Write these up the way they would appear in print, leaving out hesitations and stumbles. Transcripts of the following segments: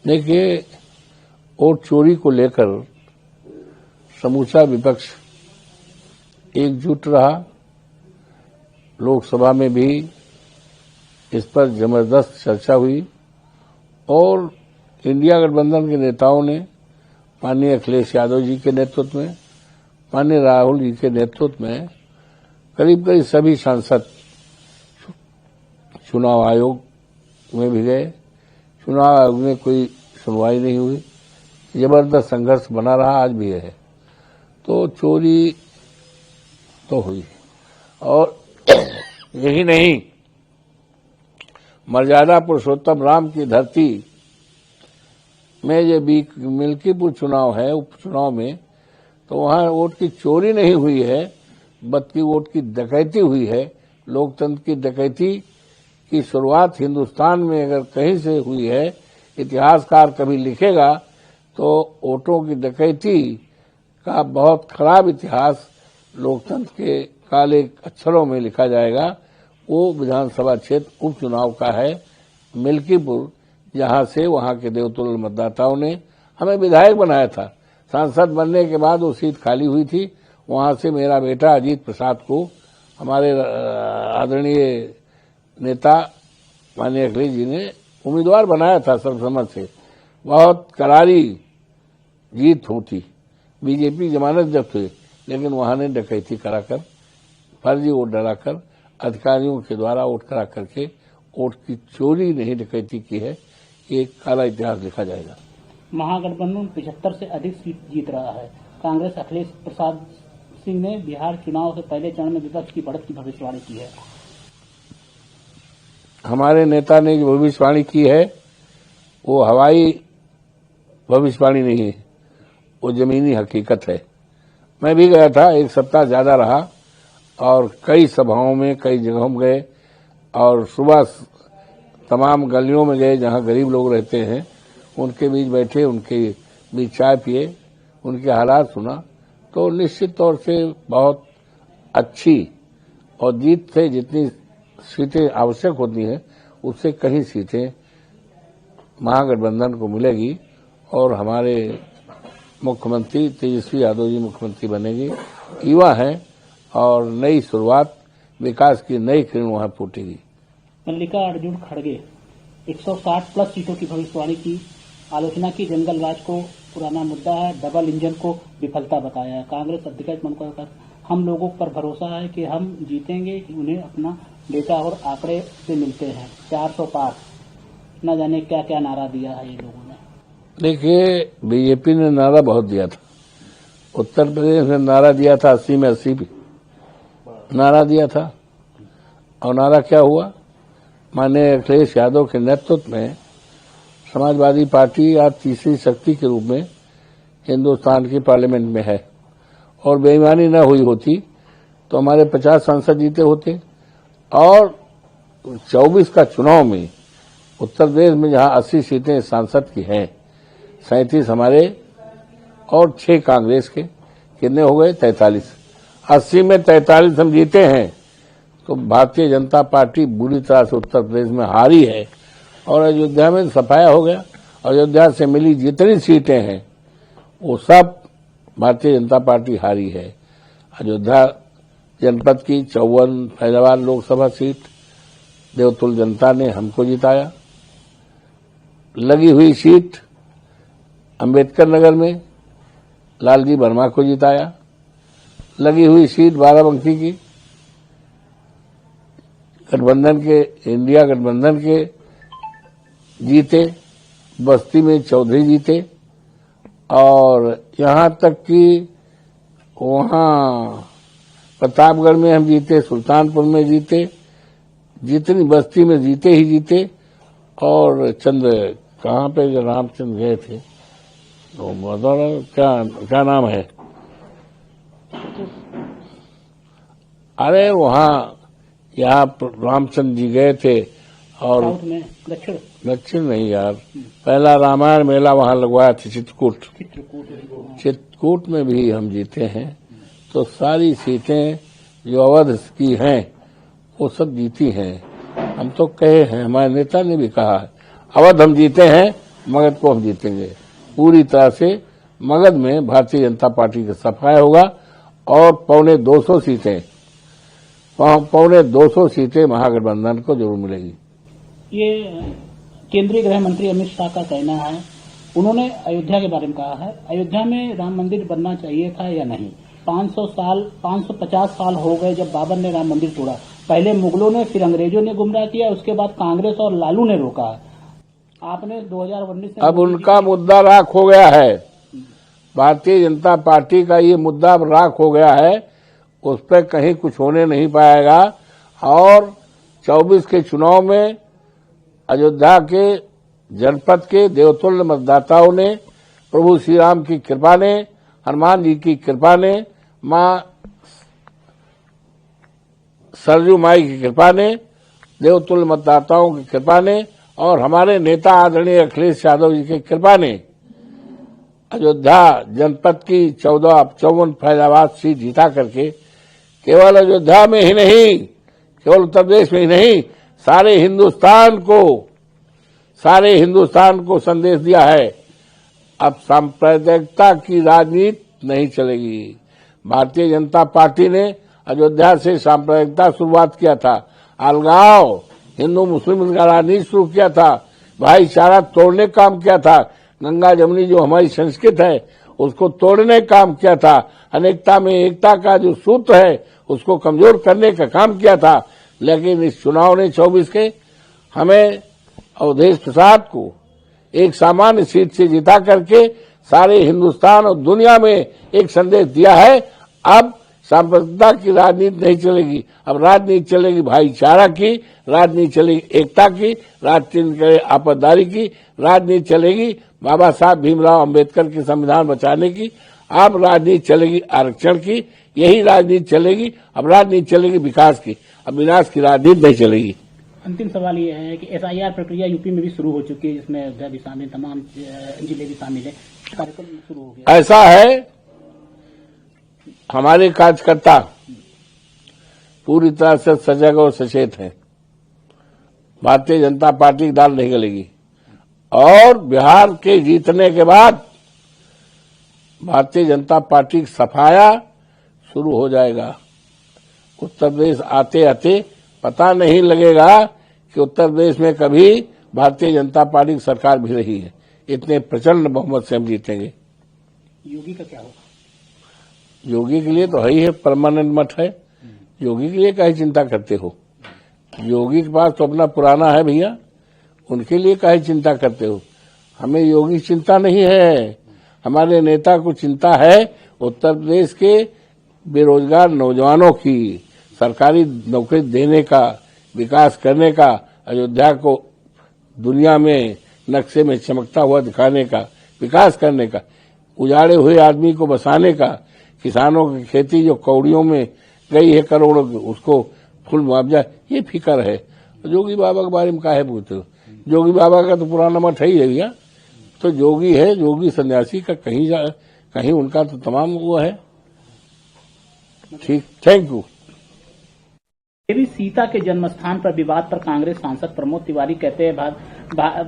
देखिए, वोट चोरी को लेकर समूचा विपक्ष एकजुट रहा। लोकसभा में भी इस पर जबरदस्त चर्चा हुई और इंडिया गठबंधन के नेताओं ने माननीय अखिलेश यादव जी के नेतृत्व में, माननीय राहुल जी के नेतृत्व में करीब करीब सभी सांसद चुनाव आयोग में भी गए। चुनाव आयोग में कोई सुनवाई नहीं हुई, जबरदस्त संघर्ष बना रहा, आज भी है। तो चोरी तो हुई और यही नहीं, मर्यादा पुरुषोत्तम राम की धरती में ये मिल्कीपुर चुनाव है, उपचुनाव में, तो वहां वोट की चोरी नहीं हुई है, बल्कि वोट की डकैती हुई है। लोकतंत्र की डकैती की शुरुआत हिंदुस्तान में अगर कहीं से हुई है, इतिहासकार कभी लिखेगा तो वोटों की डकैती का बहुत खराब इतिहास लोकतंत्र के काले अक्षरों में लिखा जाएगा। वो विधानसभा क्षेत्र उपचुनाव का है मिल्कीपुर, जहां से वहां के देवतुल्य मतदाताओं ने हमें विधायक बनाया था। सांसद बनने के बाद वो सीट खाली हुई थी, वहां से मेरा बेटा अजीत प्रसाद को हमारे आदरणीय नेता माननीय अखिलेश जी ने उम्मीदवार बनाया था सर्वसम्मत से। बहुत करारी जीत होती, बीजेपी जमानत जब्त हुई, लेकिन वहां ने डकैती कराकर, फर्जी वोट डराकर, अधिकारियों के द्वारा वोट करा करके वोट की चोरी नहीं डकैती की है। एक काला इतिहास लिखा जाएगा। महागठबंधन 75 से अधिक सीट जीत रहा है। कांग्रेस अखिलेश प्रसाद सिंह ने बिहार चुनाव से पहले चरण में विपक्ष की बढ़त की भविष्यवाणी की है। हमारे नेता ने जो भविष्यवाणी की है वो हवाई भविष्यवाणी नहीं है, वो जमीनी हकीकत है। मैं भी गया था, एक सप्ताह ज्यादा रहा और कई सभाओं में, कई जगहों में गए और सुबह तमाम गलियों में गए जहां गरीब लोग रहते हैं, उनके बीच बैठे, उनके बीच चाय पिए, उनके हालात सुना। तो निश्चित तौर से बहुत अच्छी और जीत से जितनी सीटें आवश्यक होती हैं उससे कहीं सीटें महागठबंधन को मिलेगी और हमारे मुख्यमंत्री तेजस्वी यादव जी मुख्यमंत्री बनेंगे। युवा हैं और नई शुरुआत, विकास की नई किरण वहां फूटेगी। मल्लिका अर्जुन खड़गे 160 प्लस सीटों की भविष्यवाणी की, आलोचना की। जंगल राज को पुराना मुद्दा है, डबल इंजन को विफलता बताया है। कांग्रेस अध्यक्ष मनोहर, हम लोगों पर भरोसा है कि हम जीतेंगे, उन्हें अपना डेटा और आंकड़े से मिलते हैं। 400 पार, न जाने क्या क्या नारा दिया है ये लोगों ने। देखिए, बीजेपी ने नारा बहुत दिया था। उत्तर प्रदेश में नारा दिया था 80 में 80 भी नारा दिया था और नारा क्या हुआ? माननीय अखिलेश यादव के नेतृत्व में समाजवादी पार्टी आज तीसरी शक्ति के रूप में हिंदुस्तान की पार्लियामेंट में है और बेईमानी न हुई होती तो हमारे 50 सांसद जीते होते और 24 का चुनाव में उत्तर प्रदेश में जहां 80 सीटें सांसद की हैं, 37 हमारे और 6 कांग्रेस के, कितने हो गए? 43। 80 में 43 हम जीते हैं तो भारतीय जनता पार्टी बुरी तरह से उत्तर प्रदेश में हारी है और अयोध्या में सफाया हो गया। अयोध्या से मिली जितनी सीटें हैं वो सब भारतीय जनता पार्टी हारी है। अयोध्या जनपद की 54 फैजाबाद लोकसभा सीट देवतुल्य जनता ने हमको जिताया। लगी हुई सीट अंबेडकर नगर में लालजी वर्मा को जिताया। लगी हुई सीट बाराबंकी की गठबंधन के, इंडिया गठबंधन के जीते। बस्ती में चौधरी जीते और यहां तक कि वहां प्रतापगढ़ में हम जीते, सुल्तानपुर में जीते, जितनी बस्ती में जीते ही जीते। और चंद्र कहां पे रामचंद्र गए थे, तो क्या नाम है, अरे वहां यहाँ रामचंद्र जी गए थे और दक्षिण नहीं यार, पहला रामायण मेला वहां लगवाया था चित्रकूट में भी हम जीते हैं। तो सारी सीटें जो अवध की हैं वो सब जीती हैं। हम तो कहे हैं, हमारे नेता ने भी कहा है, अवध हम जीते हैं मगध को हम जीतेंगे। पूरी तरह से मगध में भारतीय जनता पार्टी का सफाया होगा और पौने 200 सीटें महागठबंधन को जरूर मिलेगी। ये केंद्रीय गृह मंत्री अमित शाह का कहना है। उन्होंने अयोध्या के बारे में कहा है, अयोध्या में राम मंदिर बनना चाहिए था या नहीं। 550 साल हो गए जब बाबर ने राम मंदिर तोड़ा। पहले मुगलों ने, फिर अंग्रेजों ने गुमराह किया, उसके बाद कांग्रेस और लालू ने रोका। आपने 2019 में अब उनका मुद्दा राख हो गया है। भारतीय जनता पार्टी का ये मुद्दा राख हो गया है, उस पर कहीं कुछ होने नहीं पाएगा। और 24 के चुनाव में अयोध्या के जनपद के देवतुल्य मतदाताओं ने प्रभु श्री राम की कृपा ने, हनुमान जी की कृपा ने, मां सरजू माई की कृपा ने, देवतुल्य मतदाताओं की कृपा ने और हमारे नेता आदरणीय अखिलेश यादव जी की कृपा ने अयोध्या जनपद की 54 फैजाबाद सीट जीता करके केवल अयोध्या में ही नहीं, केवल उत्तर प्रदेश में ही नहीं, सारे हिंदुस्तान को संदेश दिया है। अब सांप्रदायिकता की राजनीति नहीं चलेगी। भारतीय जनता पार्टी ने अयोध्या से सांप्रदायिकता शुरुआत किया था, अलगाव, हिंदू मुस्लिम का राजनीति शुरू किया था, भाईचारा तोड़ने का काम किया था, गंगा जमुनी जो हमारी संस्कृत है उसको तोड़ने का काम किया था, अनेकता में एकता का जो सूत्र है उसको कमजोर करने का काम किया था। लेकिन इस चुनाव ने 24 के हमें अवधेश प्रसाद को एक सामान्य सीट से जिता करके सारे हिंदुस्तान और दुनिया में एक संदेश दिया है। अब सांप्रदायिकता की राजनीति नहीं चलेगी, अब राजनीति चलेगी भाईचारा की, राजनीति चलेगी एकता की, राजनीति चलेगी आपसदारी की, राजनीति चलेगी बाबा साहब भीमराव अंबेडकर के संविधान बचाने की, अब राजनीति चलेगी आरक्षण की, यही राजनीति चलेगी। अब राजनीति चलेगी विकास की, अब विनाश की राजनीति नहीं चलेगी। अंतिम सवाल ये है कि एसआईआर प्रक्रिया यूपी में भी शुरू हो चुकी है, जिसमें अयोध्या भी शामिल, तमाम जिले भी शामिल है, कार्यक्रम शुरू हो गया। ऐसा है, हमारे कार्यकर्ता पूरी तरह से सजग और सचेत हैं। भारतीय जनता पार्टी की दाल नहीं गलेगी और बिहार के जीतने के बाद भारतीय जनता पार्टी का सफाया शुरू हो जाएगा। उत्तर प्रदेश आते आते पता नहीं लगेगा कि उत्तर प्रदेश में कभी भारतीय जनता पार्टी की सरकार भी रही है। इतने प्रचंड बहुमत से हम जीतेंगे। योगी का क्या होगा? योगी के लिए तो है ही है, परमानेंट मठ है। योगी के लिए काहे चिंता करते हो? योगी के पास तो अपना पुराना है भैया, उनके लिए काहे चिंता करते हो? हमें योगी चिंता नहीं है, हमारे नेता को चिंता है उत्तर प्रदेश के बेरोजगार नौजवानों की सरकारी नौकरी देने का, विकास करने का, अयोध्या को दुनिया में नक्शे में चमकता हुआ दिखाने का, विकास करने का, उजाड़े हुए आदमी को बसाने का, किसानों की खेती जो कौड़ियों में गई है करोड़ों की, उसको फुल मुआवजा, ये फिक्र है। जोगी बाबा के बारे में काहे पूछते हो? जोगी बाबा का तो पुराना मठ है ही है भैया, तो जोगी है, जोगी सन्यासी का कहीं उनका तो तमाम वो है। ठीक, थैंक यू। देवी सीता के जन्मस्थान पर विवाद पर कांग्रेस सांसद प्रमोद तिवारी कहते हैं,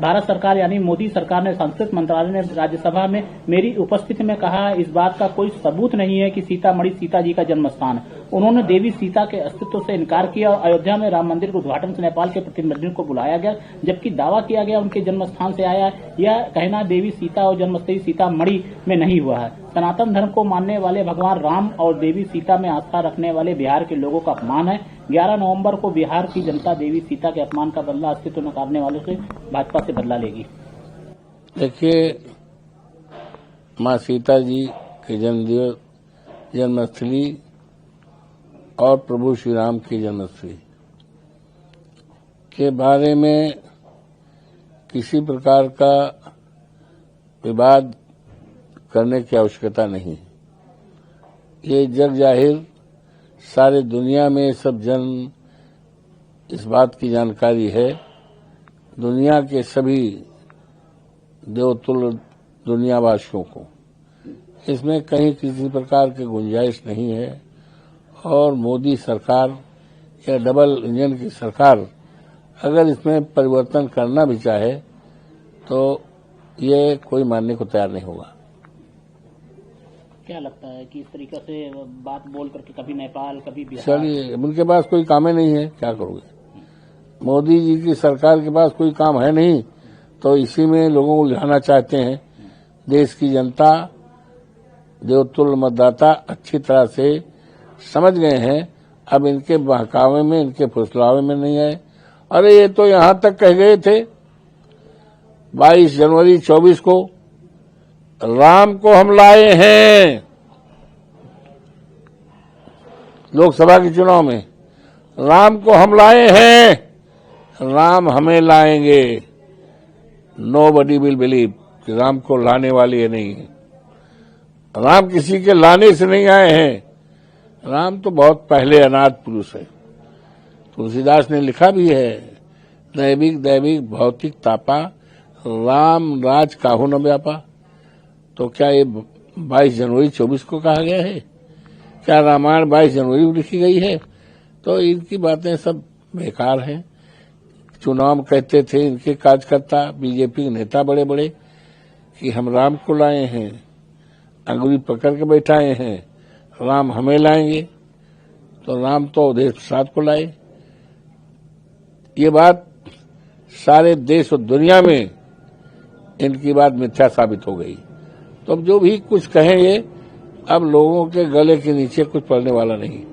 भारत सरकार यानी मोदी सरकार ने, संस्कृति मंत्रालय ने राज्यसभा में मेरी उपस्थिति में कहा, इस बात का कोई सबूत नहीं है कि सीतामढ़ी सीता जी का जन्म स्थान है। उन्होंने देवी सीता के अस्तित्व से इनकार किया और अयोध्या में राम मंदिर के उद्घाटन से नेपाल के प्रतिनिधियों को बुलाया गया, जबकि दावा किया गया उनके जन्म स्थान से आया। यह कहना देवी सीता और जन्मस्थली सीतामढ़ी में नहीं हुआ है। सनातन धर्म को मानने वाले भगवान राम और देवी सीता में आस्था रखने वाले बिहार के लोगों का अपमान है। 11 नवंबर को बिहार की जनता देवी सीता के अपमान का बदला अस्तित्व नकारने वालों से भाजपा से बदला लेगी। देखिए, माँ सीता जी के जन्मस्थली और प्रभु श्री राम की जन्मस्थली के बारे में किसी प्रकार का विवाद करने की आवश्यकता नहीं। ये जग जाहिर सारे दुनिया में सब जन इस बात की जानकारी है, दुनिया के सभी देवतुल्य दुनियावासियों को, इसमें कहीं किसी प्रकार की गुंजाइश नहीं है। और मोदी सरकार या डबल इंजन की सरकार अगर इसमें परिवर्तन करना भी चाहे तो ये कोई मानने को तैयार नहीं होगा। क्या लगता है कि इस तरीके से बात बोल करके कभी नेपाल कभी बिहार, चलिए, उनके पास कोई काम ही नहीं है, क्या करोगे। मोदी जी की सरकार के पास कोई काम है नहीं, तो इसी में लोगों को उलझाना चाहते हैं। देश की जनता, देवतुल्य मतदाता अच्छी तरह से समझ गए हैं। अब इनके बहकावे में, इनके फुसलावे में नहीं है। अरे ये तो यहां तक कह गए थे 22 जनवरी 24 को, राम को हम लाए हैं लोकसभा के चुनाव में, राम को हम लाए हैं, राम हमें लाएंगे। नोबडी विल बिलीव कि राम को लाने वाले ये नहीं है। राम किसी के लाने से नहीं आए हैं। राम तो बहुत पहले अनाथ पुरुष है। तुलसीदास ने लिखा भी है, दैविक दैविक भौतिक तापा, राम राज काहू न व्यापा। तो क्या ये 22 जनवरी 24 को कहा गया है? क्या रामायण 22 जनवरी को लिखी गई है? तो इनकी बातें सब बेकार हैं। चुनाव में कहते थे इनके कार्यकर्ता, बीजेपी के नेता बड़े बड़े, कि हम राम को लाए हैं, अंगुली पकड़ के बैठाए हैं, राम हमें लाएंगे। तो राम तो अवधेश प्रसाद को लाए। ये बात सारे देश और दुनिया में इनकी बात मिथ्या साबित हो गई। तो अब जो भी कुछ कहें ये, अब लोगों के गले के नीचे कुछ पड़ने वाला नहीं।